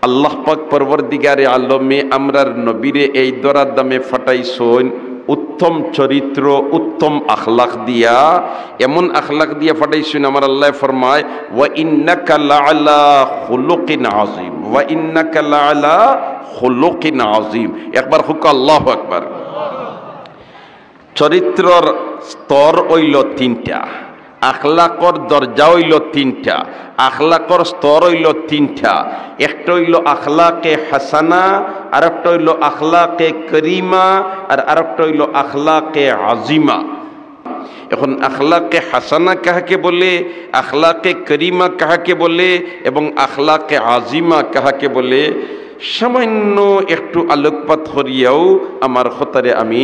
আল্লাহ পাক পরবর্তীকারে আলমে আমরার নবীরে এই দরার দামে ফাটাইছইন উত্তম চরিত্র উত্তম আখলাক দিয়া, এমন আখলাক দিয়া ফাটাইছইন আমার আল্লাহ ফরমায় ওয়া ইন্নাকা লাআলা খুলুকিন আযীম, ওয়া ইন্নাকা লাআলা খুলুকিন আযীম। একবার হুক আল্লাহু আকবার। চরিত্রর স্তর হইল তিনটা, আখলাকর দরজা হইল তিনটা, আখলাকর স্তর হইল তিনটা। একটা হইল আখলাকে হাসানা, আরেকটা হইল আখলাকে করিমা, আর আরেকটা হইল আখলাকে আজিমা। এখন আখলাকে হাসানা কাহাকে বলে, আখলাকে করিমা কাহাকে বলে এবং আখলাকে আজিমা কাহাকে বলে, সামান্য একটু আলোকপাত করিয়াও আমার খতারে আমি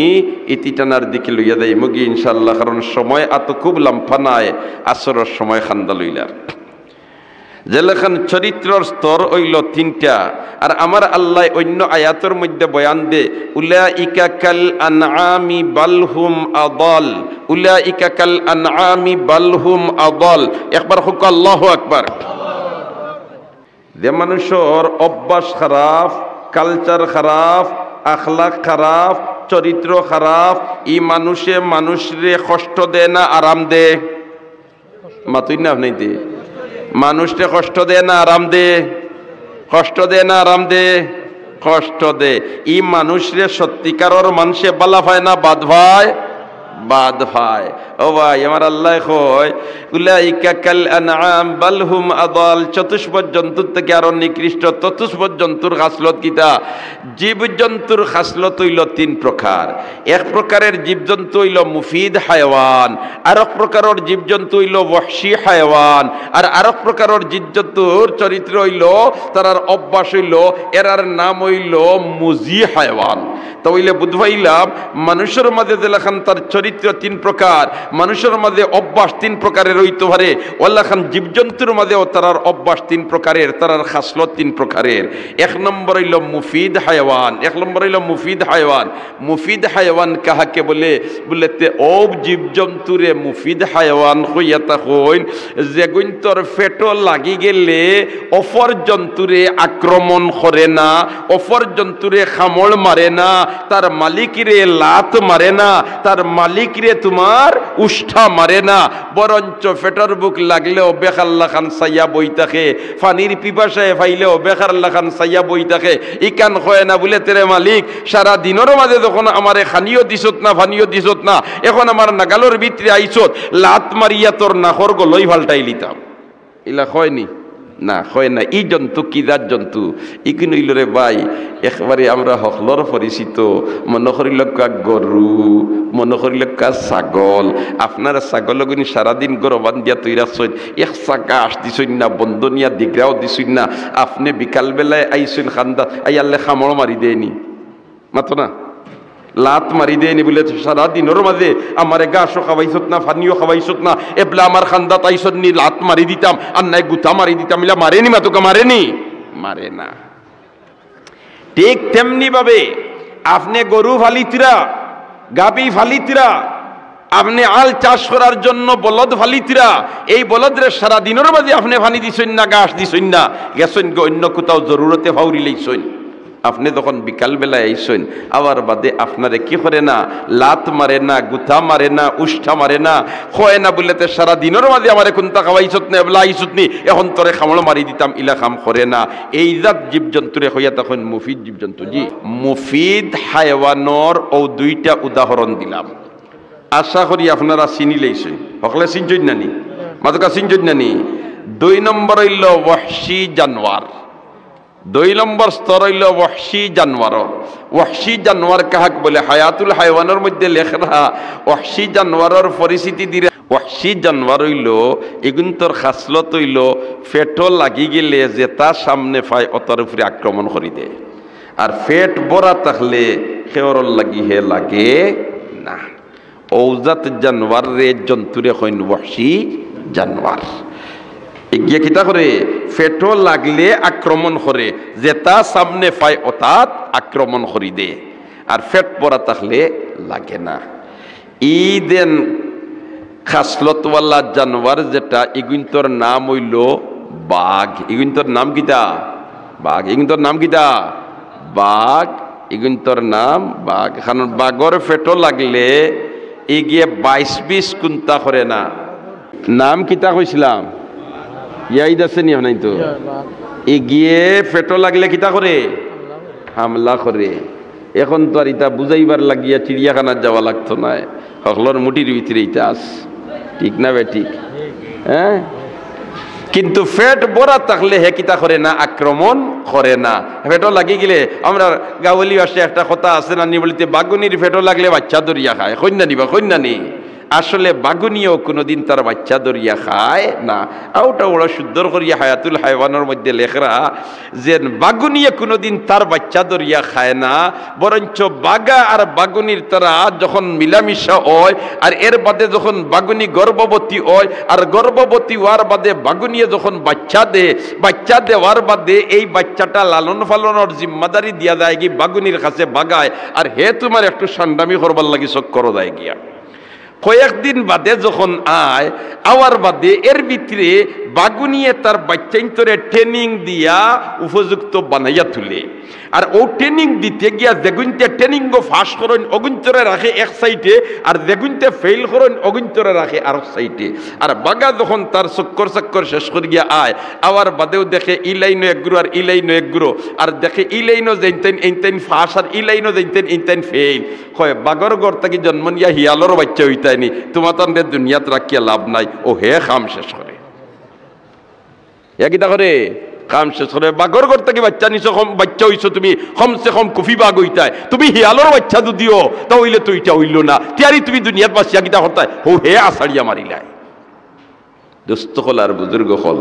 ইতিটানার দিকে লইয়া দেয় মুগি ইনশাল্লাহ, কারণ সময় এত খুব লাম্ফানায় আসরের সময় খান্দা লইলার। যেলেখান চরিত্রর স্তর হইল তিনটা, আর আমার আল্লাহ অন্য আয়াতের মধ্যে বয়ান দে উলাইকা কাল আনআমি বালহুম আদাল, উলাইকা কাল আনআমি বালহুম আদাল। একবার হুক আল্লাহু আকবার। যে মানুষের অভ্যাস খারাপ, কালচার খারাপ, আখলাক খারাপ, চরিত্র খারাপ, ই মানুষে মানুষরে কষ্ট দেয় না আরাম দে? মাতুই না আপনি দে মানুষকে কষ্ট দেয় না আরাম দে? কষ্ট দেয় না আরাম দে? কষ্ট দে। ই মানুষরে সত্যিকারর মানুষে বালা ভাই না বাদ ভাই? বাদ ভাই। ও ভাই আমার আল্লাহ কয় উলাইকা কাল আনআম বাল হুম আদাল, চতুষ্পদ জন্তুর থেকে আরো নিকৃষ্ট। চতুষ্পদ জন্তুর খাসলত কিতা? জীবজন্তুর খাসলত হইল তিন প্রকার। এক প্রকারের জীবজন্তু হইল মুফিদ হায়াওয়ান, আরেক প্রকারের জীবজন্তু হইল ওয়াহশী হায়াওয়ান, আর আরেক প্রকারের জীবজন্তুর চরিত্র হইল, তারার অভ্যাস হইল, এরার নাম হইল মুজি হায়াওয়ান। তো হইলে বুঝবাইলাম মানুষের মাঝে যেখান তার চরিত্র তিন প্রকার, মানুষের মাঝে অভ্যাস তিন প্রকারের হইতে পারে, ওল্লাখান জীবজন্তুর মাঝেও তারার অভ্যাস তিন প্রকারের, তারার খাসলত তিন প্রকারের। এক নম্বর হইল মুফিদ হায়াওয়ান, এক নম্বর হইল মুফিদ হায়াওয়ান। মুফিদ হায়াওয়ান কাহাকে বলে? বলেতে ও জীবজন্তুরে মুফিদ হায়াওয়ান হইয়া হইন যেগুন তোর ফেটো লাগি গেলে অপর জন্তুরে আক্রমণ করে না, অপর জন্তুরে খামড় মারে না, তার মালিকরে লাত মারে না, তার মালিকরে তোমার উষ্ঠা মারে না, বরঞ্চ ফেটার বুক লাগলেও বেখাল্লা খান সাইয়া বই থাকে, ফানির পিপাসায় ফাইলেও বেখাল্লা খান সাইয়া বই থাকে। ইকান হয় না বলে তেরে মালিক সারা দিনের মাঝে যখন আমারে খানিও দিছত না ফানিও দিছত না, এখন আমার নাগালোর ভিতরে আইছত, লাত মারিয়া তোর নাখর গলই ফাল্টাই লিতাম। ইলা হয়নি না, হয় না। ই জন্তু কিদার জন্তু? ইকিন হইল রে ভাই একবারে আমরা হকলর পরিচিত। মনে করিল কা গরু, মনে করিল কা ছাগল। আপনারা ছাগল গুনি সারাদিন গরবান দিয়া তৈরা সইন, এক চাকা আস দিছইন না, বন্ধনিয়া দিগরাও দিছইন না, আপনি বিকালবেলায় আইসইন খান্দা আইয়ালে খামড় মারি দেয়নি, মাতো না লাত মারি দেয়নি বলে সারাদিনের মাঝে আমার গাছও খাওয়াইছত না, ফানিও খাওয়াইছত না, এবলা আমার খান্দা তাইছত নি লাত মারি দিতাম, আর নাই গুতা মারি দিতাম, ইলা মারেনি, মাতুকা মারেনি, মারে না। ঠিক তেমনি ভাবে আপনি গরু ফালিতিরা, গাবি ফালিতিরা, আপনি আল চাষ করার জন্য বলদ ফালিতিরা, এই বলদরে সারা দিনের মাঝে আপনি ফানি দিছইন না, ঘাস দিছইন না, গেছইন অন্য কোথাও জরুরতে ফাউরি লইছইন। আপনি যখন বিকালবেলায় আইসইন আবার বাদে আপনারে কি করে না, লাত মারে না, গুথা মারে না, উষ্ঠা মারে না, হয় না বলতে সারা দিনের মাঝে আমার কোনটা খাওয়াইছত না, এবলা আইসত নি, এখন তোরে খামড় মারি দিতাম, ইলা খাম করে না। এই জাত জীবজন্তুরে হইয়া তখন মুফিদ জীবজন্তু। জি মুফিদ হায়াওয়ানর ও দুইটা উদাহরণ দিলাম, আশা করি আপনারা চিনি লইছেন। সকলে চিনছেন নানি? মাতকা চিনছেন নানি? দুই নম্বর হইল ওয়াহশী জানোয়ার। দুই নম্বর স্তর হইল ওয়াহশী জানোয়ার। ওয়াহশী জানোয়ার কাহাক বলে? হায়াতুল হায়াওয়ানের মধ্যে লেখা ওয়াহশী জানোয়ারের পরিচিতি দিলে ওয়াহশী জানোয়ার হইল এগুন্তর খাসলত হইল ফেটো লাগি গেলে যে তার সামনে পায় অতর উপরে আক্রমণ করি দেয়, আর ফেট বড়া থাকলে খেওরল লাগি হে লাগে না। ঔজাত জানোয়ার রে জন্তুরে হইন ওয়াহশী জানোয়ার। এগিয়ে কিতা করে? ফেটো লাগলে আক্রমণ করে, যেটা সামনে পায় অর্থাৎ আক্রমণ করি দে, আর ফেট পরা থাকলে লাগে না। ঈদেন খাসলতওয়ালা জানোয়ার যেটা, এগুন্তর নাম হইল বাঘ। এগুন্তর নাম কিতা? বাঘ এগুন তোর নাম কিতা বাঘ এগুন তোর নাম বাঘ কারণ বাঘর ফেটো লাগলে এগিয়ে 22-20 কুন্তা করে না নাম কিতা কইছিলাম ইয়াইদ আছে নি নাই তো এগিয়ে ফেটো লাগলে কিতা করে হামলা করে এখন তো আর ইটা বুঝাইবার লাগিয়া চিড়িয়াখানার যাওয়া লাগতো না হকলর মুটির ভিতরে ইটা আস ঠিক না বে ঠিক হ্যাঁ কিন্তু ফেট বড়া থাকলে হে কিতা করে না আক্রমণ করে না ফেটো লাগি গেলে আমরা গাওয়ালি আসে একটা কথা আছে না নি বলিতে বাগুনির ফেটো লাগলে বাচ্চা দরিয়া খায় কন্যা নিবা কন্যা নি আসলে বাগুনিও কোনোদিন তার বাচ্চা দরিয়া খায় না ওটা ওরা সুন্দর করিয়া হায়াতুল হায়ওয়ানের মধ্যে লেখরা যে বাগুনিয়ে কোনোদিন তার বাচ্চা দরিয়া খায় না বরঞ্চ বাগা আর বাগুনির তারা যখন মিলামিশা হয় আর এর বাদে যখন বাগুনি গর্ভবতী হয় আর গর্ভবতী হওয়ার বাদে বাগুনিয়ে যখন বাচ্চা দেওয়ার বাদে এই বাচ্চাটা লালন পালনের জিম্মাদারি দিয়া যায় কি বাগুনির কাছে বাগায় আর হে তোমার একটু সান্ডামি করবার লাগি চক্কর দেয় গিয়া কয়েকদিন বাদে যখন আওয়ার বাদে এর ভিতরে বাগুনিয়ে তার বাচ্চাইন্তরে ট্রেনিং দিয়া উপযুক্ত বানাইয়া তুলে আর ও ট্রেনিং দিতে গিয়া যেগুনতে ট্রেনিং ফাঁস করেন অগুন্তরে রাখে এক সাইডে আর যেগুনতে ফেল করেন অগুন্তরে রাখে আর সাইডে আর বাগা যখন তার চক্কর শেষ করে গিয়া আওয়ার বাদেও দেখে ই লাইনও একগুরো আর ই লাইনও একগুরো আর দেখে ই লাইনও যেতেন এইতেন ফাঁস আর ই লাইনও যেতেন এইতেন ফেল হয় বাগর গড় থাকি জন্ম নিয়া হিয়ালোর বাচ্চা হইতায়নি তোমার তাদের দুনিয়াত রাখিয়া লাভ নাই ও হে খাম শেষ করে একইটা করে কাম শেষ করে বাঘর ঘর থেকে বাচ্চা নিছো বাচ্চা হইছো তুমি কমসে কম কুফি বাঘ হইতায় তুমি হিয়ালোর বাচ্চা যদিও তা হইলে তো ইটা হইল না তিয়ারি তুমি দুনিয়ার বাসিয়া কিতা হতায় হো হে আষাড়িয়া মারিলাই দুস্থ হল আর বুজুর্গ হল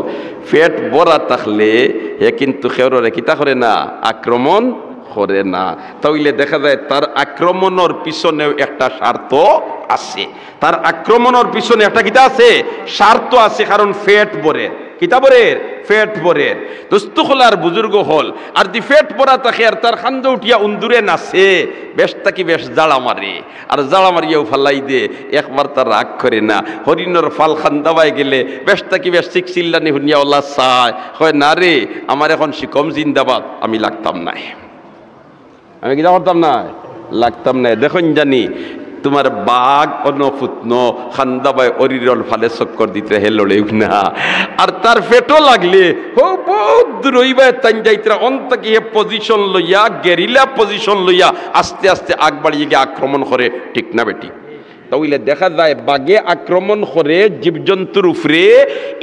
পেট বড়া থাকলে হে কিন্তু খেররে কিতা করে না আক্রমণ করে না তাইলে দেখা যায় তার আক্রমণের পিছনেও একটা স্বার্থ আছে তার আক্রমণের পিছনে একটা কিতা আছে স্বার্থ আছে কারণ পেট বরে কিতাবরের ফেট বরের দোস্ত খোলার বুজুর্গ হল আর দি ফেট পরা থাকে আর তার খান্দ উঠিয়া উন্দুরে নাচে বেশ তাকি বেশ জাড়া মারে আর জাড়া মারিয়াও ফালাই দে একবার তার রাগ করে না হরিণর ফাল খান্দাবাই গেলে বেশ তাকি বেশ চিল্লানি হুনিয়া ওল্লা চায় হয় না রে আমার এখন শিকম জিন্দাবাদ আমি লাগতাম নাই আমি কিনা করতাম না লাগতাম না দেখুন জানি তোমার বাঘ অনফুতন খান্দাবাই অরিরল ফালে চক্কর দিতে হে লড়েও না আর তার পেটো লাগলে হো বহুত দূর হইবায় তাই যাইতরা অন্তকে হে পজিশন লইয়া গেরিলা পজিশন লইয়া আস্তে আস্তে আগ বাড়িয়ে গিয়ে আক্রমণ করে ঠিক না বেটি তাহলে দেখা যায় বাঘে আক্রমণ করে জীবজন্তুর উপরে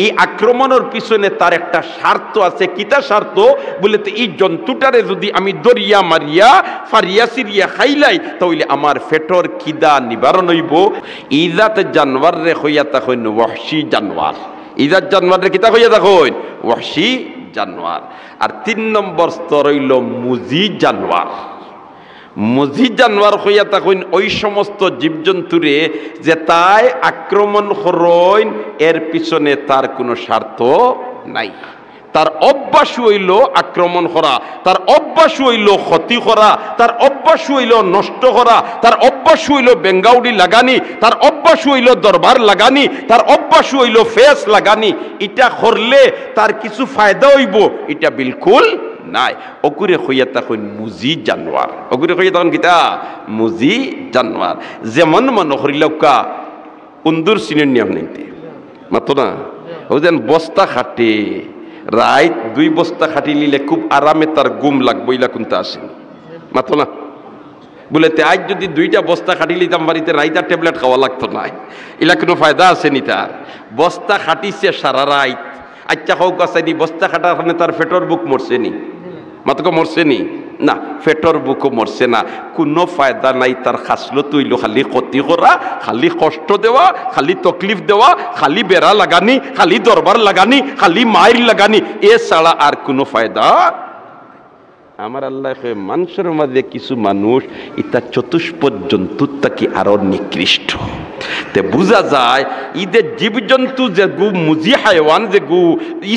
এই আক্রমণের পিছনে তার একটা স্বার্থ আছে কিতা স্বার্থ বলে তো এই জন্তুটারে যদি আমি দরিয়া মারিয়া ফারিয়া সিরিয়া খাইলাই তাহলে আমার পেটর খিদা নিবারণ হইব ইজাত জানোয়ার রে হইয়া তখন ওয়াহশি জানোয়ার ইজাত জানোয়ার রে কিতা হইয়া তখন ওয়াহশি জানোয়ার আর 3 নম্বর স্তর হইল মুজি জানোয়ার মুজি জানোয়ার হইয়া তখন ওই সমস্ত জীবজন্তুরে যে তাই আক্রমণ করইন এর পিছনে তার কোনো স্বার্থ নাই তার অভ্যাস হইল আক্রমণ করা তার অভ্যাস হইল ক্ষতি করা তার অভ্যাস হইল নষ্ট করা তার অভ্যাস হইল বেঙ্গাউডি লাগানি তার অভ্যাস হইল দরবার লাগানি তার অভ্যাস হইল ফেস লাগানি এটা করলে তার কিছু ফায়দা হইব এটা বিলকুল নাই অকুরে হইয়া তখন মুজি জানোয়ার অকুরে হইয়া তখন কিতা মুজি জানোয়ার যেমন মনে করিলকা উন্দুর সিনের নিয়ম নিতে মাতো না ও যেন বস্তা খাটে রাইত 2 বস্তা খাটি নিলে খুব আরামে তার ঘুম লাগবো ইলা কোনটা আসেনি মাতো না বলে আজ যদি 2টা বস্তা খাটি লিতাম বাড়িতে রাইতার ট্যাবলেট খাওয়া লাগতো না ইলা কোনো ফায়দা আসেনি তার বস্তা খাটিছে সারা রাইত আচ্ছা হোক আসেনি বস্তা খাটার কারণে তার পেটর বুক মরছেনি মাতকে মরছেনি না পেটর বুকও মরছে না কোনো ফায়দা নাই তার খাসলো তৈল খালি ক্ষতি করা খালি কষ্ট দেওয়া খালি তকলিফ দেওয়া খালি বেড়া লাগানি খালি দরবার লাগানি খালি মাইর লাগানি এ ছাড়া আর কোনো ফায়দা আমার আল্লাহ মানুষের মাঝে কিছু মানুষ ইতা চতুষ্পদ জন্তুর তাকে আরো নিকৃষ্ট তে বোঝা যায় ঈদের জীবজন্তু যে গু মুজি হাইওয়ান যে গু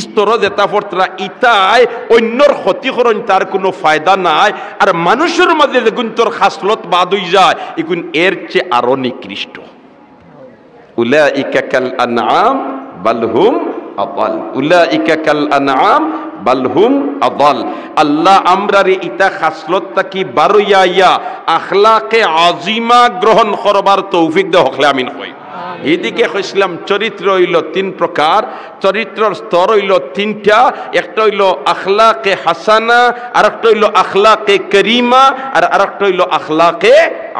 স্তর যেটা পড়তরা ইতাই অন্যর ক্ষতিকরণ তার কোনো ফায়দা নাই আর মানুষের মাঝে যে গুন্তর খাসলত বাদ হয়ে যায় এগুন এর চেয়ে আরো নিকৃষ্ট উলাইকা কাল আনআম বাল হুম আদাল উলাইকা কাল আনআম বাল হুম আদাল। আল্লাহ আমরারে ইতা খাসলতটা কি বারইয়া ইয়া আখলাকে আজিমা গ্রহণ করবার তৌফিক দে হকলে আমিন কই। এদিকে কইছিলাম চরিত্র হইল তিন প্রকার, চরিত্রের স্তর হইল তিনটা। একটা হইল আখলাকে হাসানা, আর একটা হইল আখলাকে করিমা, আর আরেকটা হইল আখলাকে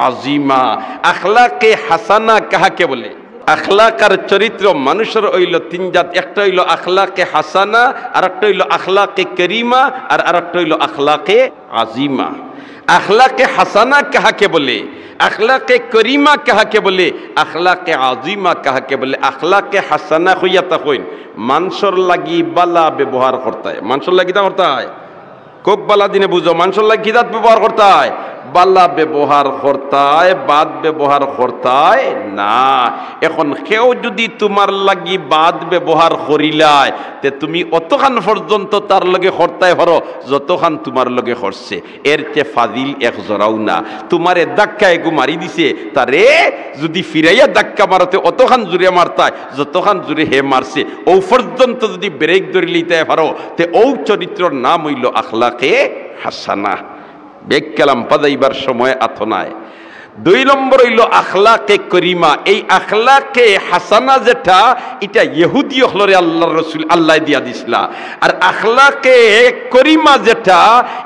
আজিমা। আখলাকে হাসানা কাহাকে বলে? আখলাক আর চরিত্র মানুষের হইল তিন জাত। একটা হইল আখলাকে হাসানা, আর একটা হইল আখলাকে করিমা, আর আরেকটা হইল আখলাকে আজিমা। আখলাকে হাসানা কাহাকে বলে? আখলাকে করিমা কাহাকে বলে? আখলাকে আজিমা কাহাকে বলে? আখলাকে হাসানা হইয়া তখন মানুষের লাগি বালা ব্যবহার করতে হয়। মানুষের লাগি তা করতে হয় খুব বালা দিনে বুঝো। মানুষের লাগি কি ব্যবহার করতে হয়? বালা ব্যবহার করতায়, বাদ ব্যবহার করতায় না। এখন কেউ যদি তোমার লাগি বাদ ব্যবহার করিলায়, তে তুমি অতখান পর্যন্ত তার লগে করতায় পারো যতখান তোমার লগে করছে। এর চেয়ে ফাজিল এক জরাও না। তোমারে ধাক্কা এগু মারি দিছে, তারে যদি ফিরাইয়া ধাক্কা মারতে অতখান জুড়ে মারতায় যতখান জুড়ে হে মারছে। ও পর্যন্ত যদি ব্রেক ধরে লইতে পারো, তে ও চরিত্রর নাম হইল আখলাকে হাসানা। বেগ কালাম পাদাইবার সময় আথনায়। দুই নম্বর হইল আখলাকে করিমা। এই আখলাকে হাসানা যেটা, এটা ইহুদি হলরে আল্লাহ রসুল আল্লাহ দিয়া দিছিলা। আর আখলাকে করিমা যেটা,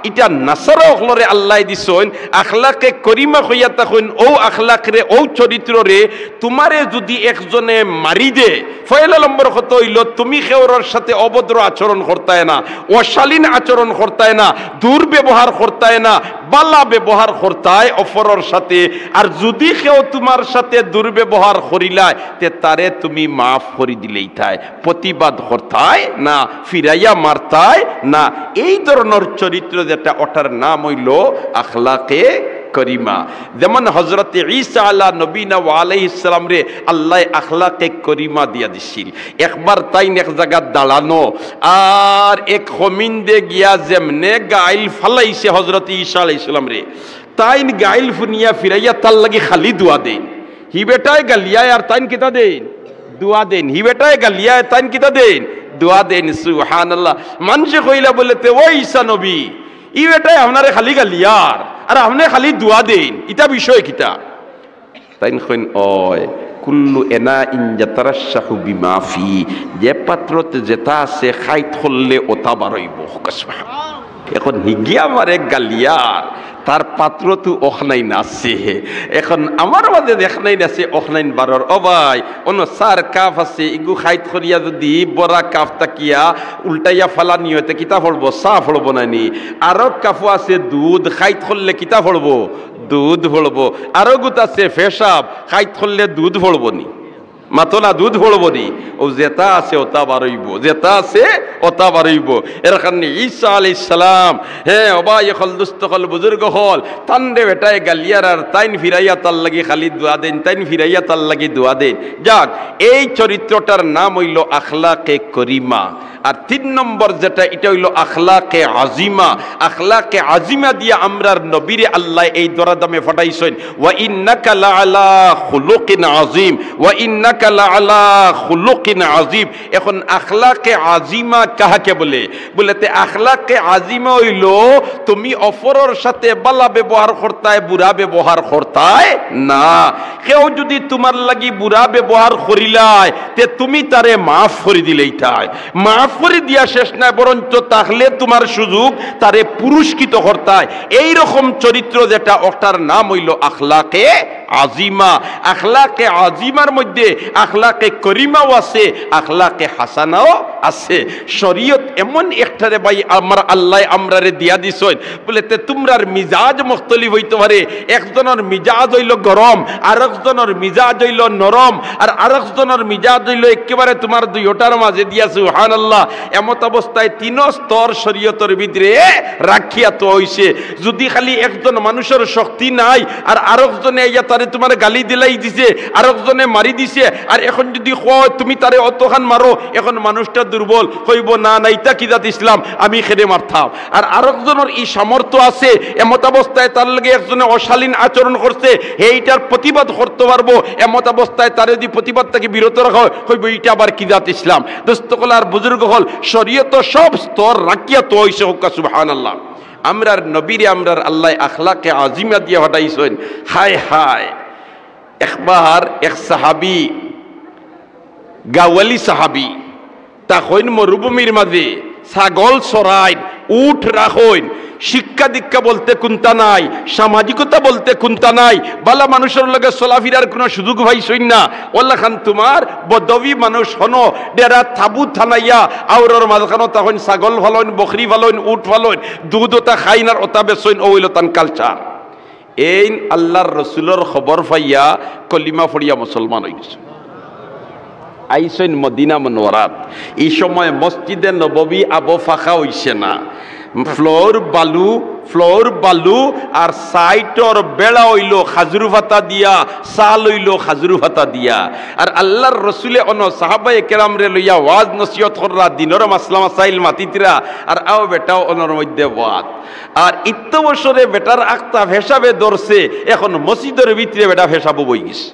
এটা নাসারা হলরে আল্লাহ দিছেন। আখলাকে করিমা হইয়া তখন ও আখলাকরে, ও চরিত্ররে তোমারে যদি একজনে মারি দে, পয়লা নম্বর কত হইল তুমি কেউর সাথে অভদ্র আচরণ করতায় না, অশালীন আচরণ করতায় না, দুর্ব্যবহার করতায় না, বালা ব্যবহার করতায় অপরের সাথে। আর যদি কেউ তোমার সাথে দুর্ব্যবহার করিলায়, তে তারে তুমি মাফ করে দিলেই তাই, প্রতিবাদ করতায় না, ফিরাইয়া মারতায় না। এই ধরনের চরিত্র যেটা, ওটার নাম হইল আখলাকে করিমা। যেমন হযরত ঈসা আলা নবীনা ওয়া আলাইহিস সালাম রে আল্লাহ আখলাকে করিমা দিয়া দিছিল। একবার তাই এক জায়গা দাঁড়ানো, আর এক খমিন্দে গিয়া যেমনে গাইল ফালাইছে হযরত ঈসা আলাইহিস সালাম রে, তাইন গাইল ফুনিয়া ফিরাইয়া তার লাগি খালি দোয়া দেন। হি বেটায় গালিয়ায় আর তাইন কিতা দেন? দোয়া দেন। হি বেটায় গালিয়ায় তাইন কিতা দেন? দোয়া দেন। সুবহানাল্লাহ। মানুষে কইলা বলেতে ও ঈসা নবী, ই বেটায় আপনারে খালি গালিয়ার আর আপনি খালি দোয়া দেন, ইটা বিষয় কিতা? তাইন কইন ওয় কুল্লু এনা ইন জাতারাশাহু বিমা ফি, যে পাত্রতে যেটা আছে খাইত হললে ওটা বারইব। এখন হিগিয়া মারে গালিয়ার, তার পাত্র তো অখনাইন আছে। এখন আমার মাঝে দেখনাইন আছে অখনাইন বারর। ও ভাই অন্য সার কাপ আছে, ইগু খাইত করিয়া যদি বড়া কাপ তাকিয়া উল্টাইয়া ফালানি হইতে কিতা পড়বো? চা পড়বো নানি। আরো কাপও আছে দুধ, খাইত করলে কিতা পড়বো? দুধ পড়বো। আরো গুত আছে ফেসাব, খাইত করলে দুধ পড়বো নি? মাতো না, দুধ পড়বো নি? ও যেটা আছে ওটা বারইব, যেটা আছে ওটা বারইব। এর কারণে ঈসা আলাইহিস সালাম, হ্যাঁ ওবাই হল দুস্থ হল বুজুর্গ হল, তান্ডে বেটায় গালিয়ার আর তাইন ফিরাইয়া তার লাগি খালি দোয়া দেন, তাইন ফিরাইয়া তার লাগি দোয়া দেন। যাক, এই চরিত্রটার নাম হইল আখলাকে করিমা। আর তিন নম্বর যেটা, এটা হইল আখলাকে আজিমা। আখলাকে আজিমা দিয়ে আমরার নবীরে আল্লাহ এই দরাদামে ফাটাইছেন, ওয়া ইন্নাকা লাআলা খুলুকিন আযীম, ওয়া ইন্নাকা লাআলা খুলুকিন আযীম। এখন আখলাকে আজিমা কাহাকে বলে? বলেতে আখলাকে আজিমা হইল তুমি অপরের সাথে বালা ব্যবহার করতায়, বুড়া ব্যবহার করতায় না। কেউ যদি তোমার লাগি বুড়া ব্যবহার করিলায়, তে তুমি তারে মাফ করে দিলেই তাই। মাফ করে দিয়া শেষ নাই, বরঞ্চ তাহলে তোমার সুযোগ তারে পুরস্কৃত করতায়। এইরকম চরিত্র যেটা, ওটার নাম হইল আখলাকে আজিমা। আখলাকে আজিমার মধ্যে আখলাকে করিমাও আছে, আখলাকে হাসানাও আছে। শরীয়ত এমন একটারে ভাই আমার আল্লাহ আমরারে দিয়া দিছেন, বলেতে তোমরার মিজাজ মুখতলিফ হইতে পারে। একজনের মিজাজ হইল গরম, আর একজনের মিজাজ হইল নরম, আর আরেকজনের মিজাজ হইল একেবারে তোমার দুইটার মাঝে দিয়া। সুবহানাল্লাহ। এমত অবস্থায় তিন স্তর শরীয়তের ভিতরে রাখিয়া তো হইছে। যদি খালি একজন মানুষের শক্তি নাই আর আরেকজনে আইয়া তারে তোমার গালি দিলাই দিছে, আরেকজনে মারি দিছে, আর এখন যদি কয় তুমি তারে অতখান মারো, এখন মানুষটা দুর্বল হইব, না না এটা কি জাত ইসলাম, আমি খেদে মারতাম। আর আরেকজনের এই সামর্থ্য আছে, এমত অবস্থায় তার লগে একজনে অশালীন আচরণ করছে, এইটার প্রতিবাদ করতে পারবো, এমত অবস্থায় তার যদি প্রতিবাদ থেকে বিরত রাখা হয়, হইব এটা আবার কি জাত ইসলাম। দোস্তকল আর বুজুর্গ হল শরীয়ত সব স্তর রাখিয়া তো হইছে, হোক্কা সুবহানাল্লাহ। আমরার নবীরে আমরার আল্লাহ আখলাকে আজিমা দিয়ে হটাইছেন। হায় হায়, একবার এক সাহাবি, গাওয়ালি সাহাবি, তখন মরুভূমির মাঝে ছাগল চড়াইন, উঠ রাখইন, শিক্ষা দীক্ষা বলতে কোনটা নাই, সামাজিকতা বলতে কোনটা নাই, বালা মানুষের লগে চলাফিরার কোনো সুযোগ পাইছই না। ওল্লা খান তোমার বদবি মানুষ হনো ডেরা থাবু থানাইয়া আউরর মাঝখানো তখন ছাগল ফালইন, বকরি ফালইন, উঠ ফালইন, দুধ ওটা খাইন আর ওটা বেচইন, ওইল তান কালচার। এই আল্লাহর রসুলের খবর পাইয়া কলিমা ফড়িয়া মুসলমান হয়ে গেছে, আইসেন মদিনা মনোয়ারাত। এই সময় মসজিদে নববী আবো ফাঁকা হইছে না, ফ্লোর বালু আর সাইটর বেড়া হইল খাজুর ভাতা দিয়া, সাল হইল খাজুর ভাতা দিয়া। আর আল্লাহর রসুলে অন সাহাবায়ে কেরাম রে লইয়া ওয়াজ নসিহত কররা, দিনর মাসলা মাসাইল মাতিতরা, আর আও বেটাও অনর মধ্যে ওয়াজ। আর ইত্য বছরে বেটার আক্তা ফেসাবে ধরছে, এখন মসজিদের ভিতরে বেটা ফেসাবো বই গেছে।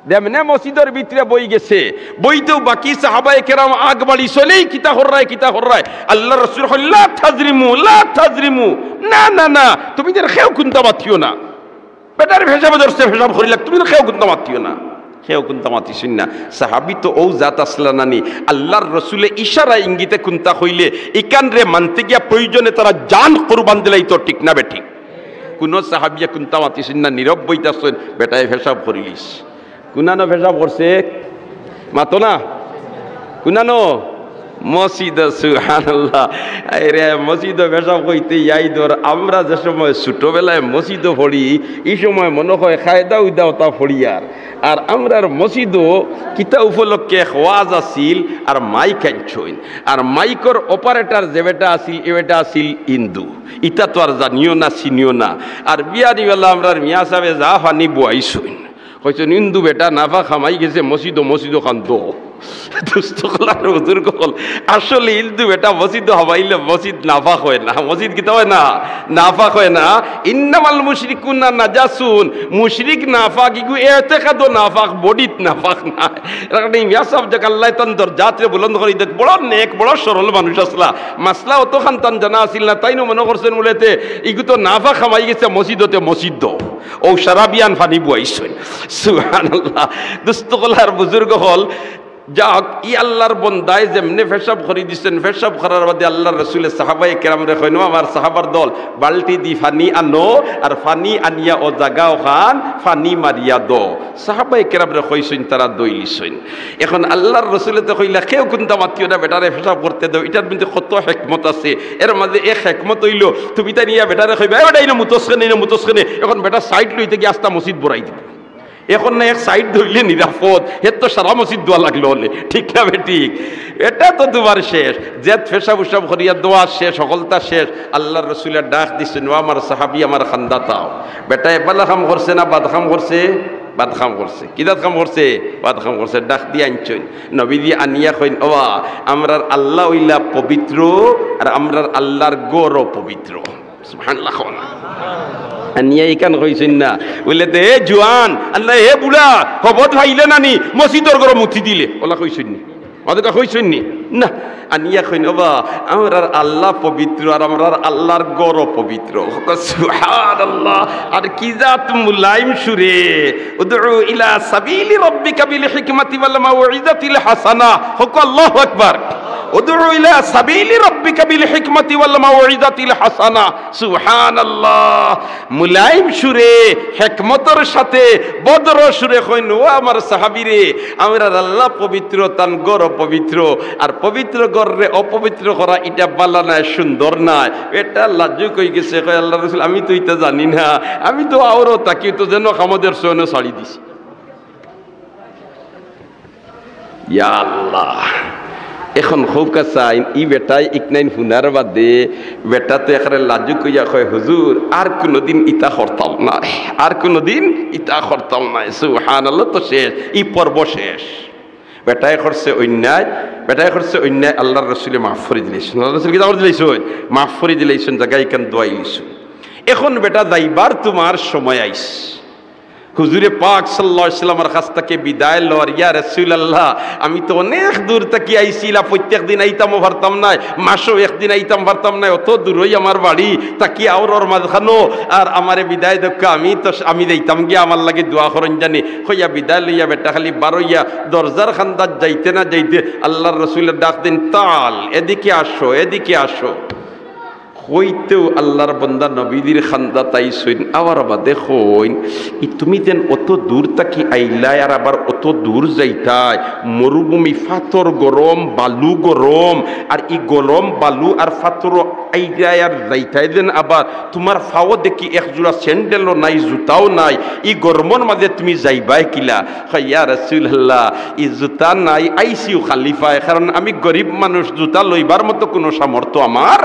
দেমনে মসজিদের ভিতরে বই গেছে, বইতেও বাকি সাহাবায়ে কেরাম আগ বাড়ি চলেই কিতা হর্রায় আল্লাহ রাসূল লা তাজরিমু, না না না, তুমি দের খেও কুনতা মাতিও না, বেটার ভেসাবে ধরছে, ভেসাব করিলাক, তুমি খেও কুনতা মাতিও না, খেও কুনতা মাতিছেন না। সাহাবি তো ও জাত আসলা নানি, আল্লাহর রসুলে ইশারা ইঙ্গিতে কুনতা হইলে ইকান রে মানতে গিয়া প্রয়োজনে তারা জান কুরবান দিলাই তো ঠিক না বেঠিক। কোন সাহাবিয়া কুনতা মাতিছেন না, নীরব বইতাছেন, বেটায় ভেসাব করিলিস। কুনানো পেশাব করছে, মাতো না কুনানো মসজিদ, সুবহানাল্লাহ। রে মসজিদ পেশাব কইতে ইয়াই ধর, আমরা যে সময় ছোটবেলায় মসজিদও পড়ি, এই সময় মনে হয় খায়দা উদাও তা পড়ি। আর আমরার মসজিদও কিতা উপলক্ষে ওয়াজ আসিল আর মাইক আনছইন, আর মাইকর অপারেটর যে বেটা আসিল, এ বেটা আসিল হিন্দু, ইটা তো আর জানিও না চিনিও না। আর বিয়ারিবেলা আমরার মিয়া সাহেবে যা ফানি বুয়াইছইন, কইছেন হিন্দু বেটা নাফা খামাই গেছে মসজিদ খান দো। আসলে হিন্দু বেটা মসজিদ হবাইলে মসজিদ নাফাক হয় না, মসজিদ কিতা হয় না, নাফাক হয় না। ইন্নামাল মুশরিকুনা নাজাসুন, মুশরিক নাফাক, ইগু ইতিকাদও নাফাক, বডিত নাফাক না। রাখনি মিয়া সাহেব যে আল্লাহ তান দরজাতে বুলন্দ করে দেখ, বড় নেক বড় সরল মানুষ আসলা, মাসলা অত খান তান জানা আসিল না, তাইনো মনে করছেন বলেতে ইগু তো নাফাক খামাই গেছে মসজিদতে, মসজিদ ও সারাবিয়ান ফানি বুয়াইছেন। সুবহানাল্লাহ। দুস্তকলার বুজুর্গ হল যাক, ই আল্লাহর বন্দায় যেমনে ফেসাব করি দিচ্ছেন, ফেসাব করার বাদে আল্লাহর রসুলের সাহাবায়ে কেরাম রেখেন, আমার সাহাবার দল বাল্টি দি ফানি আনো, আর ফানি আনিয়া ও জাগা ওখান ফানি মারিয়া দো। সাহাবায়ে কেরাম রেখেছেন, তারা দইলিছেন। এখন আল্লাহর রসুলে তো কইলা কেউ কিন্তু মাতিও না, বেটারে ফেসাব করতে দাও। এটার মধ্যে কত হেকমত আছে, এর মাঝে এক হেকমত হইল তুমি তাই নিয়ে বেটারে কইবা বেটা ইনো মুতসখানে, এখন বেটা সাইড লইতে গিয়ে আস্তা মসজিদ বড়াই দিব। এখন না এক সাইড ধরলে নিরাপদ, এর তো সারা মসজিদ দোয়া লাগলো হলে, ঠিক না বেঠিক? এটা তো তোমার শেষ, যে ফেসাব উসাব করিয়া দোয়া শেষ, সকলটা শেষ। আল্লাহর রসুলের ডাক দিচ্ছেন, আমার সাহাবি আমার খান্দা তাও। বেটা এবালা খাম করছে না বাদ খাম করছে? বাদ খাম করছে। কিদাত খাম করছে? বাদ খাম করছে। ডাক দিয়ে আনছেন, নবী দিয়ে আনিয়া কইন, ও আমরার আল্লাহ হইলা পবিত্র, আর আমরার আল্লাহর গৌর পবিত্র। সুবহানাল্লাহ। নিয়ে ইকান কইছেন না বললে তে জোয়ান আল্লাহ, হে বুড়া হবত ভাইলে নানি মসজিদর গরম মুথি দিলে, ওলা কইছেন নি? ওদেরকে কইছেন নি? না। আনিয়া কইন, ওবা আমরার আল্লাহ পবিত্র, আর আমরার আল্লাহর গর পবিত্র। সুবহানাল্লাহ। আর কি জাত মুলাইম সুরে, উদউ ইলা সাবিলি রাব্বিকা বিল হিকমাতি ওয়াল মাউইযাতিল হাসানা। হক আল্লাহু আকবার। উদউ ইলা সাবিলি রাব্বিকা বিল হিকমাতি ওয়াল মাউইযাতিল হাসানা। সুবহানাল্লাহ। মুলাইম সুরে, হিকমতের সাথে বদর সুরে কইন, ও আমার সাহাবীরে, আমরার আল্লাহ পবিত্র, তান গর পবিত্র, আর পবিত্র গররে অপবিত্র করা এটা বালা নাই, সুন্দর নাই। এটা লাজ্জু কই গেছে, কয় আল্লাহ রাসূল আমি তো এটা জানি না, আমি তো আরো তাকি তো যেন আমাদের সয়নে ছাড়ি দিছি। ইয়া আল্লাহ, এখন খৌকা চাইন ই বেটাই ইকনাইন হুনার বাদে বেটা তো এখানে লাজু কইয়া কয় হুজুর আর কোনোদিন ইতা করতাম না, আর কোনোদিন ইতা করতাম না। সুবহানাল্লাহ, তো শেষ, ই পর্ব শেষ। বেটাই করছে অন্যায়, বেটাই করছে অন্যায়, আল্লাহর রসুলে মাফ করে দিলেছেন, আল্লাহ রসুল কিতা করে দিলেছেন, মাফ করে দিলেছেন, জায়গায় ইকান দোয়াই লিছেন। এখন বেটা যাইবার তোমার সময় আইস, হুজুরে পাক সাল্লাল্লাহু আলাইহি ওয়াসাল্লামের কাছ থেকে বিদায় লওয়ার, ইয়া রাসূলুল্লাহ আমি তো অনেক দূর থেকে আইছিলাম, প্রত্যেক দিন আইতামও পারতাম না, মাসও একদিন আইতাম পারতাম না, অত দূরই আমার বাড়ি, তাকি আওর মাঝখানো আর আমারে বিদায় দক্ষ আমি যাইতাম গিয়া আমার লাগে দোয়া করেন জানি হইয়া বিদায় লইয়া বেটা খালি বারইয়া দরজার খান্দাত যাইতে না যাইতে আল্লাহর রাসূলের ডাক দিন, তাল এদিকে আসো, এদিকে আসো। হইতেও আল্লাহর বন্দা নবীদের খান্দা তাইছইন, আবার বাদে হইন ই তুমি দেন অত দূর তাকি আইলাই আর আবার অত দূর যাইতাই, মরুভূমি, ফাতর গরম, বালু গরম, আর ই গরম বালু আর ফাতর আইলাই আর যাইতাই দেন আবার তোমার ফাও দেখি একজোড়া স্যান্ডেলও নাই, জুতাও নাই, ই গরমর মাঝে তুমি যাইবাই কিলা? ইয়া রাসূলুল্লাহ ই জুতা নাই, আইসিও খালিফায়, কারণ আমি গরিব মানুষ, জুতা লইবার মতো কোনো সামর্থ্য আমার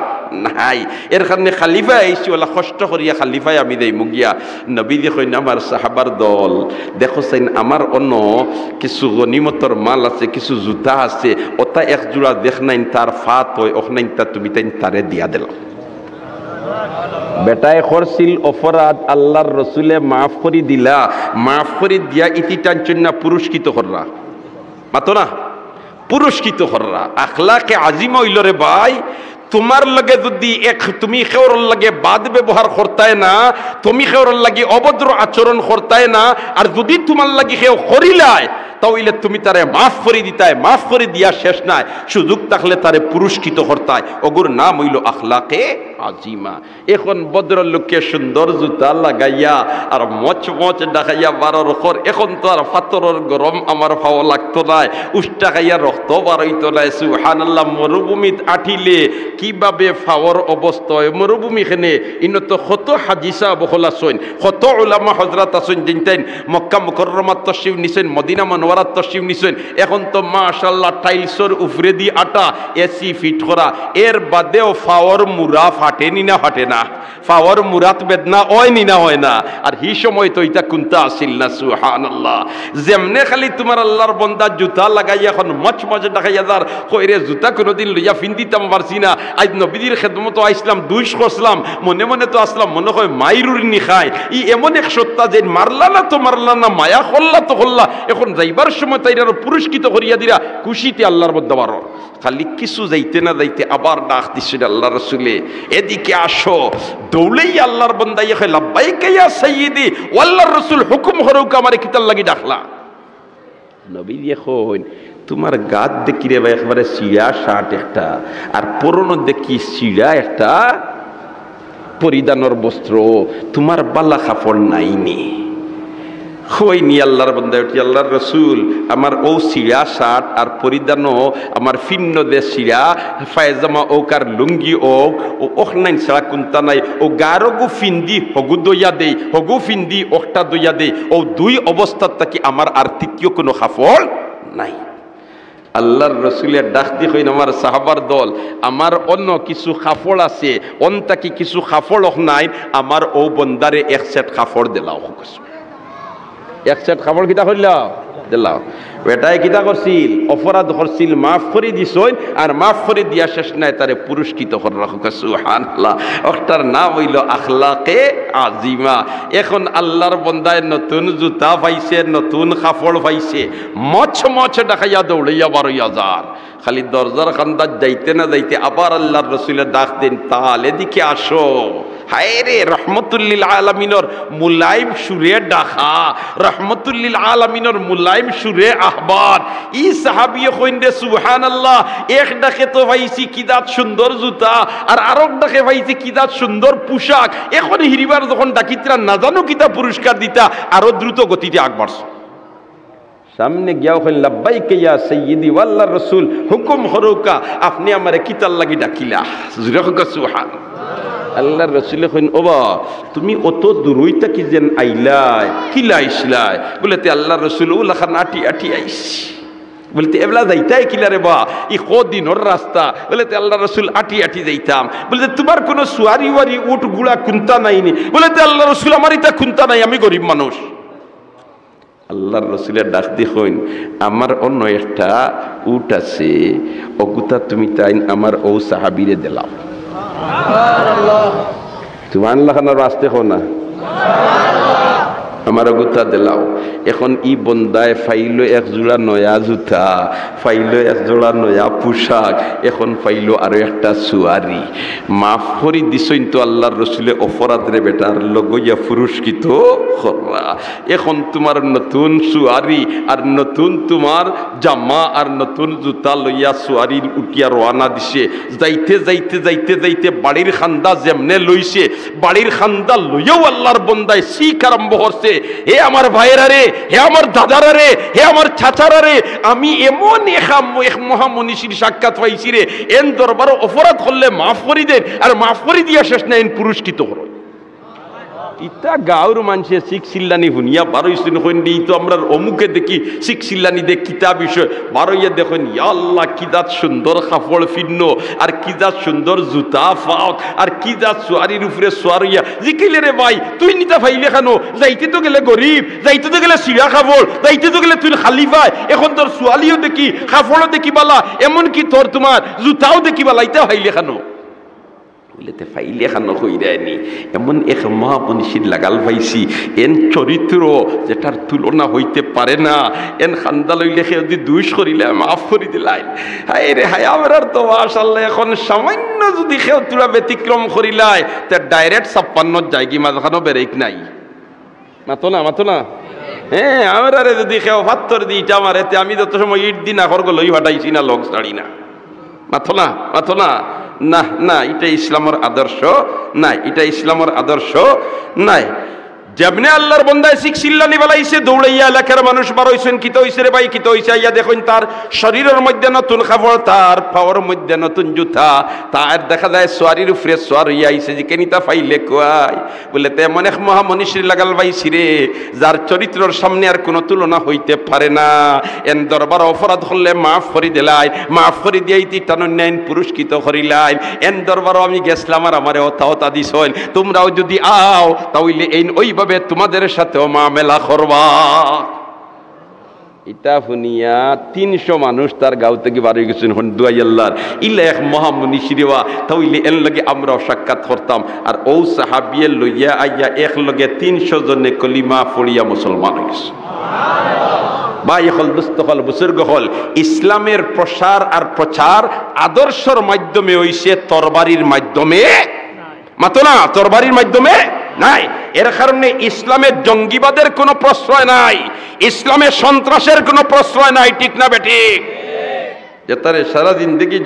নাই, এর কারণে খালিফায় আইসি, ওলা কষ্ট করিয়া খালিফায় আমি দেই মুগিয়া। নবী দেখেন আমার সাহাবার দল, দেখো চাইন আমার অন্য কিছু গনিমতর মাল আছে, কিছু জুতা আছে, ওটা এক জোড়া দেখ নাইন তার ফাত হয়, ওক নাইন তা তুমি তাই তারে দিয়া দিল। বেটায় করছিল অপরাধ, আল্লাহর রসুলে মাফ করি দিলা, মাফ করি দিয়া ইতি টানছেন না, পুরস্কৃত কররা, মাতো না, পুরস্কৃত কররা। আখলাকে আজিম হইল রে ভাই, তোমার লগে যদি তুমি খেওর লাগে বাদ ব্যবহার করতায় না, তুমি খেওর লাগে অভদ্র আচরণ করতায় না, আর যদি তোমার লাগে কেউ করিলায় তাহলে তুমি তারে মাফ করে দিতায়, মাফ করে দিয়া শেষ নাই, সুযোগ থাকলে তারে পুরস্কৃত করতায়, ওগুর নাম হইল আখলাকে আজিমা। এখন ভদ্রলোককে সুন্দর জুতা লাগাইয়া আর মচ মচ ডাকাইয়া বারোর খর, এখন তো আর ফাতরের গরম আমার ভাও লাগতো নাই, উষ্টা খাইয়া রক্ত বারইতো নাই। সুবহানাল্লাহ, মরুভূমিত আঠিলে কিভাবে ফাওয়ার অবস্থা হয়, মরুভূমি খেনে ইনো তো কত হাদিসা বহল আসেন, কত উলামা হযরত আসেন, জিনতেন মক্কা মুকাররমাত তশরিফ নিছেন, মদিনা মুনাওয়ারাত তশরিফ নিছেন, এখন তো মাশাআল্লাহ টাইলসের উপরে দি আটা, এসি ফিট করা, এর বাদেও ফাওয়ার মুরা ফাটেনি না ফাটে না, ফাওয়ার মুরাত বেদনা হয় নি না হয় না, আর হি সময় তো এটা কোনটা আসিল না। সুবহানাল্লাহ, যেমনে খালি তোমার আল্লাহর বান্দা জুতা লাগাইয়া এখন মচমচ দেখাইয়া যার কইরে জুতা কোনোদিন লইয়া ফিন্দিতাম পারছি না, আজ নবীদের খেদমত আইসলাম, দুইশ করছিলাম, মনে মনে তো আসলাম, মনে হয় মাইরুর নি খায়, ই এমন এক সত্তা যে মারলা না তো মারলা না, মায়া করলা তো করলা, এখন যাইবার সময় তাই আরো পুরস্কৃত করিয়া দিরা, খুশিতে আল্লাহর মধ্যে বারো, খালি কিছু যাইতে না যাইতে আবার ডাক দিছিল আল্লাহ রসুলে, এদিকে আসো, দৌড়েই আল্লাহর বান্দা ইয়া কয় লাব্বাইকা ইয়া সাইয়্যিদি, আল্লাহর রসুল হুকুম হরুক আমারে কিতাল লাগি ডাকলা। নবী দেখুন তোমার গাত দেখি রে ভাই একেবারে সিড়া শার্ট একটা, আর পুরনো দেখি সিড়া একটা পরিধানের বস্ত্র, তোমার বালা কাপড় নাইনি। হইনি আল্লাহর বান্দা উঠি, আল্লাহর রসুল আমার ও সিড়া শার্ট আর পরিধানও আমার ফিন্ন দে সিড়া পায়জামা ওক আর লুঙ্গি ওক ও ওক নাই ছাড়া কোনটা নাই, ও গারগু ফিন্দি হগু দইয়া দেই, হগু ফিন্দি ওকটা দইয়া দেই, ও দুই অবস্থার থাকি আমার আর তৃতীয় কোনো কাপড় নাই। আল্লাহর রসুলের ডাক দি হইন আমার সাহাবার দল, আমার অন্য কিছু কাপড় আছে, অন্তাকি কিছু কাপড় নাই, আমার ও বন্দারে এক সেট কাপড় দিলাও, এক সেট কাপড় কিতা করিলাও দিলাও। বেটাই কিতা করছিল, অপরাধ করছিল, মাফ করে দিছইন, আর মাফ করে দিয়া শেষ নাই, তারে পুরস্কৃত করে রাখো। সুবহানাল্লাহ, ওটার নাম হইল আখলাকে আজিমা। এখন আল্লাহর বন্দায় নতুন জুতা পাইছে, নতুন কাপড় পাইছে, মচ মচ দেখাইয়া দৌড়াইয়া বারোইয়া যার, খালি দরজার খান্দার যাইতে না যাইতে আবার আল্লাহর রসুলের ডাক দিন, তাহলে এদিকে আসো। হায় রে, রহমতুল্লিল আলামিনের মুলাইম সুরে ডাকা, রহমতুল্লিল আলামিনের মুলাইম সুরে আহ্বান। ই সাহাবিয়ে কইন রে সুবহানাল্লাহ, এক ডাকে তো পাইছি কিদাত সুন্দর জুতা, আর আরেক ডাকে পাইছি কিদাত সুন্দর পোশাক, এখন হিরিবার যখন ডাকিতরা না জানো কিতা পুরস্কার দিতা, আরো দ্রুত গতিতে আগবাড়ছে। সামনে গিয়াও কইন লাব্বাইকা ইয়া সাইয়্যিদি, আল্লাহর রাসূল হুকুম হরুকা, আপনি আমারে কিতাল লাগি ডাকিলা। সুবহানাল্লাহ, আল্লাহর রসুল কইন ওবা তুমি অত দূরইতা কি যেন আইলাই, কিলা আইসলাই? বলে তে আল্লাহর রসুল ওলাখান আটি আটি আইসি, বলতে এবলা যাইতাই কিলারে বা ই কদিনর রাস্তা বলতে আল্লাহ রসুল আটি আটি যাইতাম বলতে তোমার কোনো সুয়ারি ওয়ারি উট গুড়া কুন্তা নাইনি বলতে আল্লাহ রসুল আমার ইটা কুন্তা নাই আমি গরিব মানুষ আল্লাহর রসুলের ডাক দেখুন আমার অন্য একটা উট আছে অকুতা তুমি তাই আমার ও সাহাবিরে দিলাম তুমি আল্লাহ আসতে হো না আমার অগুতা দিলাও এখন ই বন্দায় ফাইলো এক জোড়া নয়া জুতা ফাইলো এক জোড়া নয়া পোশাক এখন ফাইলো আরো একটা সুয়ারি মাফ করি দিছইন তো আল্লাহর রসুলে অপরাধ রে বেটার লগইয়া পুরস্কৃত কররা এখন তোমার নতুন সুয়ারি আর নতুন তোমার জামা আর নতুন জুতা লইয়া সুয়ারির উঠিয়া রওনা দিছে যাইতে যাইতে যাইতে যাইতে বাড়ির খান্দা যেমনে লইছে বাড়ির খান্দা লইয়াও আল্লাহর বন্দায় শিখ আরম্ভ করছে হে আমার ভাইয়েরা রে হে আমার দাদারা রে হে আমার চাচারা রে আমি এমন এক মহামনীষীর সাক্ষাৎ পাইছি রে এন দরবার অপরাধ করলে মাফ করি দেন আর মাফ করি দিয়া শেষ না এন পুরস্কৃত করো ইটা গাঁর মানুষে শিখ চিল্লানি শুনিয়া বারোইছেন হইনি তো আমরা অমুকে দেখি শিখ চিল্লানি দেখ কিতা বিষয় বারোইয়া দেখুন আল্লাহ কি জাত সুন্দর কাপড় ফিন্ন আর কি জাত সুন্দর জুতা পাও আর কি জাত সোয়ারির উপরে সোয়ারিয়া জিকিলে রে ভাই তুই নিতা ভাইলে খানো যাইতে তো গেলে গরিব যাইতে তো গেলে চিড়া কাপড় যাইতে তো গেলে তুই খালি ভাই এখন তোর সোয়ালিও দেখি কাপড়ও দেখি বালা এমনকি তোর তোমার জুতাও দেখি বালা ইটা ভাইলে খানো বলেতে ফাইলে খানো কইরানি এমন এক মহামনীষীর লাগাল পাইছি এন চরিত্র যেটার তুলনা হইতে পারে না এন খান্দা লইলে সে যদি দুষ করিলে মাফ করি দিলাই হায় রে হায় আমার তো মাশাআল্লাহ এখন সামান্য যদি কেউ তুলা ব্যতিক্রম করিলাই তে ডাইরেক্ট 56 যায়গি মাঝখানো বেরেক নাই মাতো না হ্যাঁ আমার আরে যদি কেউ পাত্তর দিই ইটা আমার এতে আমি যত সময় ইট দিন আখর লই ফাটাইছি না লগ ছাড়ি না মাতো না না না এটা ইসলামের আদর্শ নাই এটা ইসলামের আদর্শ নাই যেমনে আল্লাহর বন্দায় শিখ চিল্লানি বেলাইছে দৌড়াইয়া এলাকার মানুষ বারোইছেন কিত হইছে রে ভাই কিত হইছে আইয়া দেখুন তার শরীরের মধ্যে নতুন কাপড় তার পাওয়ার মধ্যে নতুন জুতা তার দেখা যায় সোয়ারির উপরে সোয়ার হইয়া আইছে যে কেনিতা ফাইলে কোয়াই বলে তো এমন এক মহামনীষীর লাগাল পাইছি রে যার চরিত্রের সামনে আর কোনো তুলনা হইতে পারে না এন দরবার অপরাধ করলে মাফ করি দিলাই মাফ করি দিয়াই তিটানন্যায়ন পুরস্কৃত করিলাই এন দরবারও আমি গেছিলাম আর আমারে অতা দিছইন তোমরাও যদি আও তাহলে এই ওইভাবে তোমাদের সাথেও মামেলা করবা ইটা শুনিয়া 300 মানুষ তার গাঁও থেকে বাড়ি গেছেন দুয়াই আল্লাহর ইলা এক মহামনীষী রেওয়া তাইলে এর লগে আমরাও সাক্ষাৎ করতাম আর ও সাহাবিয়ে লইয়া আইয়া এক লগে 300 জনে কলিমা পড়িয়া মুসলমান হয়ে গেছে ভাই হল দুস্থ হল বুজুর্গ হল ইসলামের প্রসার আর প্রচার আদর্শের মাধ্যমে হইছে তরবারির মাধ্যমে মাতো না তরবারির মাধ্যমে নাই এর কারণে ইসলামের জঙ্গিবাদের কোনো প্রশ্রয় নাই ইসলামের সন্ত্রাসের কোনো প্রশ্রয় নাই ঠিক না বেঠিক যেতারে সারা জিন্দগি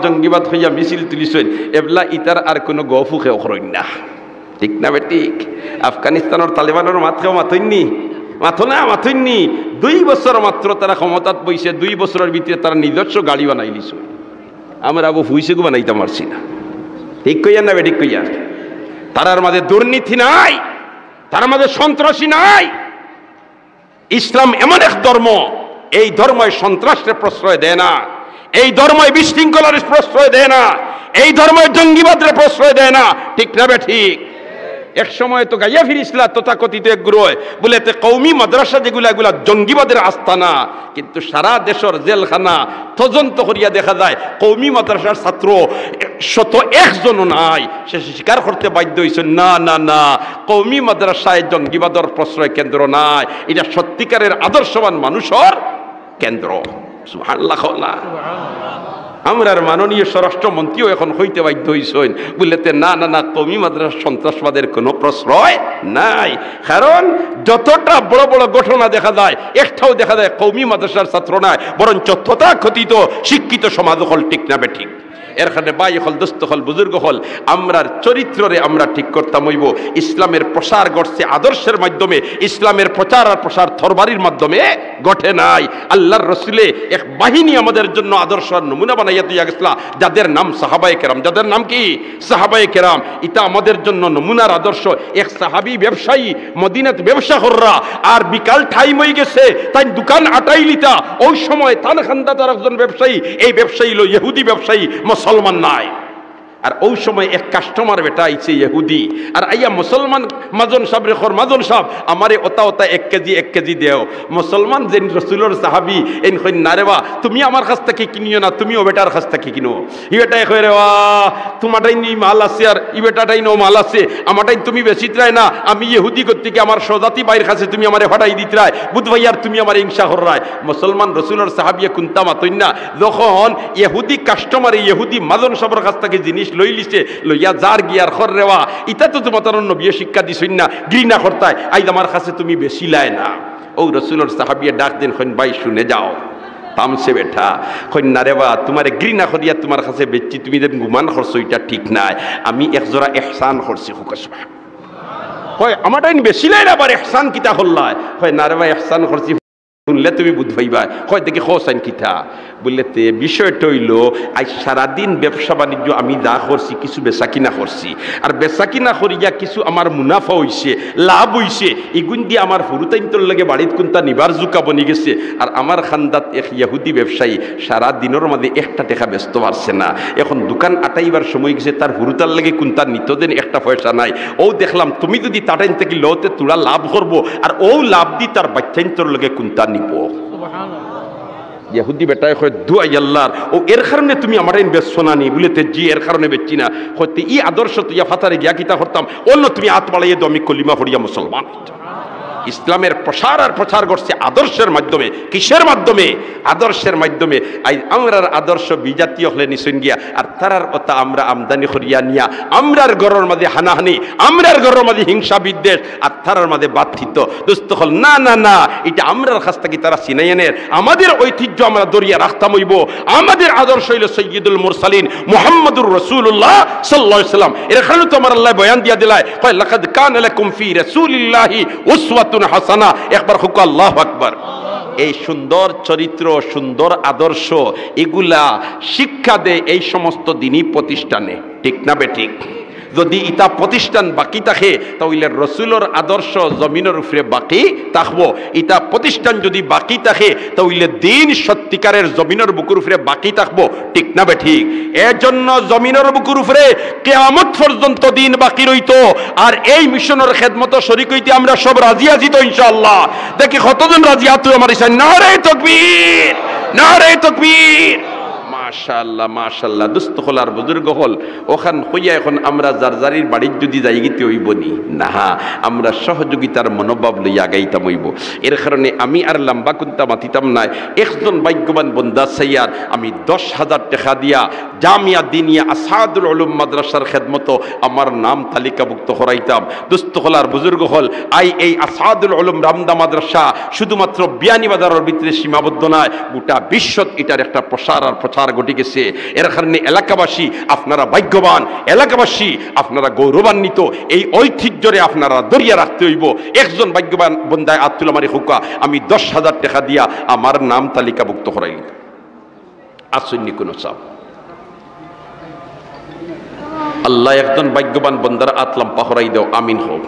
জঙ্গিবাদ হইয়া মিছিল তুলিছেন এবলা ইতার আর কোনো গফুকে অখরই না ঠিক না বেঠিক আফগানিস্তানের তালেবানের মাত্রেও মাথইনি মাথইনি 2 বছর মাত্র তারা ক্ষমতাত বইছে 2 বছরের ভিতরে তারা নিজস্ব গাড়ি বানাই লিছে আমরা আবু ফুইসেগু বানাইতে পারছি না ঠিক কইয়া না বেঠিক কইয়া তারার মাঝে দুর্নীতি নাই তার মাঝে সন্ত্রাসী নাই ইসলাম এমন এক ধর্ম এই ধর্মই সন্ত্রাসের প্রশ্রয় দেয় না এই ধর্মই বিশৃঙ্খলার প্রশ্রয় দেয় না এই ধর্মই জঙ্গিবাদের প্রশ্রয় দেয় না ঠিক না ঠিক এক সময় তো গাইয়া ফিরিসলা তথাকথিত এক গ্রহ বলে কৌমি মাদ্রাসা যেগুলা এগুলা জঙ্গিবাদের আস্তানা কিন্তু সারা দেশের জেলখানা তদন্ত করিয়া দেখা যায় কৌমি মাদ্রাসার ছাত্র 101 জনও নাই সে স্বীকার করতে বাধ্য হয়েছে না না না কৌমি মাদ্রাসায় জঙ্গিবাদের প্রশ্রয় কেন্দ্র নাই এটা সত্যিকারের আদর্শবান মানুষের কেন্দ্র সুবহানাল্লাহ আমরার মাননীয় স্বরাষ্ট্রমন্ত্রীও এখন হইতে বাধ্য হইছেন বলতে না না না কওমি মাদ্রাসা সন্ত্রাসবাদের কোনো প্রশ্রয় নাই কারণ যতটা বড় বড় ঘটনা দেখা যায় একটাও দেখা যায় কওমি মাদ্রাসার ছাত্র নাই বরং তথাকথিত শিক্ষিত সমাজ হল ঠিক না বেঠিক এর কারণে বাই হল দোস্ত হল বুজুর্গ হল আমরার চরিত্ররে আমরা ঠিক করতাম হইব ইসলামের প্রসার ঘটছে আদর্শের মাধ্যমে ইসলামের প্রচার আর প্রসার তরবারির মাধ্যমে ঘটে নাই আল্লাহর রসুলে এক বাহিনী আমাদের জন্য আদর্শ আর নমুনা বানাইয়া দিয়া গেছলা যাদের নাম সাহাবায়ে কেরাম যাদের নাম কি সাহাবায়ে কেরাম এটা আমাদের জন্য নমুনার আদর্শ এক সাহাবী ব্যবসায়ী মদিনাত ব্যবসা কররা আর বিকাল টাইম হয়ে গেছে তাই দোকান আটাই লিতা ওই সময় তান খান্দাতার একজন ব্যবসায়ী এই ব্যবসায়ী হলো ইহুদি ব্যবসায়ী মুসলমান নাই আর ওই সময় এক কাস্টমার বেটা আইছে ইহুদি আর আইয়া মুসলমান মাজন সাহেব রে খর মাজন সাহেব আমারে ওতা ওতা 1 কেজি দেও মুসলমান যেন রাসূলের সাহাবী এন কই না রে বা তুমি আমার কাছ থেকে কিনিও না তুমিও বেটার কাছ থেকে কিনো ই বেটাই কই রে বা তোমারটাই নি মাল আছে আর ই বেটাটাই নো মাল আছে আমারটাই তুমি বেচিতরাই না আমি ইহুদি করতে কি আমার সজাতি বাইর কাছে তুমি আমারে ফাটাই দিতরাই বুধ ভাই আর তুমি আমারে হিংসা কররাই মুসলমান রাসূলের সাহাবী কুনতা মাতই না যখন ইহুদি কাস্টমার ইহুদি মাজন সাহেবের কাছ থেকে জিনিস লই লিছে লইয়া যার গিয়ার খর রেওয়া ইটা তো তোমার নবী শিক্ষা দিছই না ঘৃণা করতায় আইজ আমার কাছে তুমি বেশি লাই না ও রাসূলের সাহাবীয়ে ডাক দেন কইন ভাই শুনে যাও তামসে বেটা কইন না রে বা তোমারে ঘৃণা করিয়া তোমার কাছে বেচছি তুমি যেন গুমান করছো এটা ঠিক নাই আমি একজোড়া ইহসান করছি হুকসবা কই আমারটাই বেশি লাই না আবার ইহসান কিতা হল্লায় কই না রে ভাই ইহসান করছি শুনলে তুমি বুঝ ভাইবা হয় দেখি হোসাইন কিতা বললে তে বিষয়টা হইল আজ সারাদিন ব্যবসা বাণিজ্য আমি যা করছি কিছু বেচা কিনা করছি আর বেচা কিনা করিয়া কিছু আমার মুনাফা হইছে লাভ হইছে এগুন দিয়ে আমার ফুরুতাইন্তর লাগে বাড়িত কোনটা নিবার জুকা বনি গেছে আর আমার খান্দাত এক ইহুদি ব্যবসায়ী সারা দিনের মধ্যে একটা টাকা ব্যস্ত পারছে না এখন দোকান আটাইবার সময় গেছে তার ফুরুতার লাগে কোনটা নিতদিন একটা পয়সা নাই ও দেখলাম তুমি যদি তাটাইন থেকে লতে তোরা লাভ করবো আর ও লাভ দি তার বাচ্চাইন্তর লাগে কোনটা ইহুদি বেটায় কয় দুআই আল্লাহর ও এর কারণে তুমি আমার বেচছো না নি বলেতে জি এর কারণে বেচছি না হইতে ই আদর্শ তুইয়া ফাতারে গিয়া কিতা করতাম অন্য তুমি হাত বাড়াইয়ে দো আমি কলিমা পড়িয়া মুসলমান ইসলামের প্রসার আর প্রচার করছে আদর্শের মাধ্যমে কিসের মাধ্যমে আদর্শের মাধ্যমে আমরার আদর্শ বিজাতীয় হলে নিশ্চয় গিয়া আর তারার কথা আমরা আমদানি করিয়া নিয়া আমরার ঘরের মাঝে হানাহানি আমরার ঘরের মাঝে হিংসা বিদ্বেষ আর তারার মাঝে বাধিত দুস্থ হল না না না এটা আমরার কাছ থেকে তারা চিনাইয়ানের আমাদের ঐতিহ্য আমরা দরিয়া রাখতাম হইব আমাদের আদর্শ হইল সৈয়দুল মুরসালিন মুহাম্মদুর রাসূলুল্লাহ সাল্লাল্লাহু আলাইহি ওয়াসাল্লাম এর কারণে তো আমার আল্লাহ বয়ান দিয়া দিলায় কয় লাকাদ কানা লাকুম ফি রাসূলিল্লাহি উসওয়াতুন হাসানা একবার হুক আল্লাহু আকবার এই সুন্দর চরিত্র সুন্দর আদর্শ এগুলা শিক্ষা দেয় এই সমস্ত দিনই প্রতিষ্ঠানে ঠিক না বেঠিক যদি ইটা প্রতিষ্ঠান বাকি থাকে তাহলে রসুলের আদর্শ জমিনের উপরে বাকি থাকবো ইটা প্রতিষ্ঠান যদি বাকি থাকে তাহলে দিন সত্যিকারের জমিনের বুকুর উপরে বাকি থাকবো ঠিক না বেঠিক এর জন্য জমিনের বুকুর উপরে কিয়ামত পর্যন্ত দিন বাকি রইতো আর এই মিশনের খেদমত শরীক হইতে আমরা সব রাজি আছি তো ইনশাআল্লাহ দেখি কতজন রাজি আছো আমার ইচ্ছা নারে তাকবীর নারে তাকবীর মাশাআল্লাহ মাশাআল্লাহ দুস্থ হল আর বুজুর্গ হল ওখান হইয়া এখন আমরা যার যারির বাড়ির যদি যাইগিতে হইব নি না আমরা সহযোগিতার মনোভাব লইয়া আগাইতাম হইব এর কারণে আমি আর লম্বা কুন্তা মাতিতাম না একজন ভাগ্যবান বন্দা সাইয়ার আমি 10,000 টাকা দিয়া জামিয়া দিনিয়া আসাদুল উলুম মাদ্রাসার খেদমত আমার নাম তালিকাভুক্ত করাইতাম দুস্থ হল আর বুজুর্গ হল এই আসাদুল উলুম রামদা মাদ্রাসা শুধুমাত্র বিয়ানীবাজারের ভিতরে সীমাবদ্ধ নয় গোটা বিশ্বত এটার একটা প্রসার আর প্রচার ঘটে গেছে এর কারণে এলাকাবাসী আপনারা ভাগ্যবান এলাকাবাসী আপনারা গৌরবান্বিত এই ঐতিহ্যরে আপনারা দরিয়া রাখতে হইব একজন ভাগ্যবান বন্দায় আব্দুল মারি হুকা আমি 10,000 টাকা দিয়া আমার নাম তালিকাভুক্ত করাই আসুননি কোন চাপ আল্লাহ একজন ভাগ্যবান বন্দার আতলাম পাহরাই দাও আমিন হোক।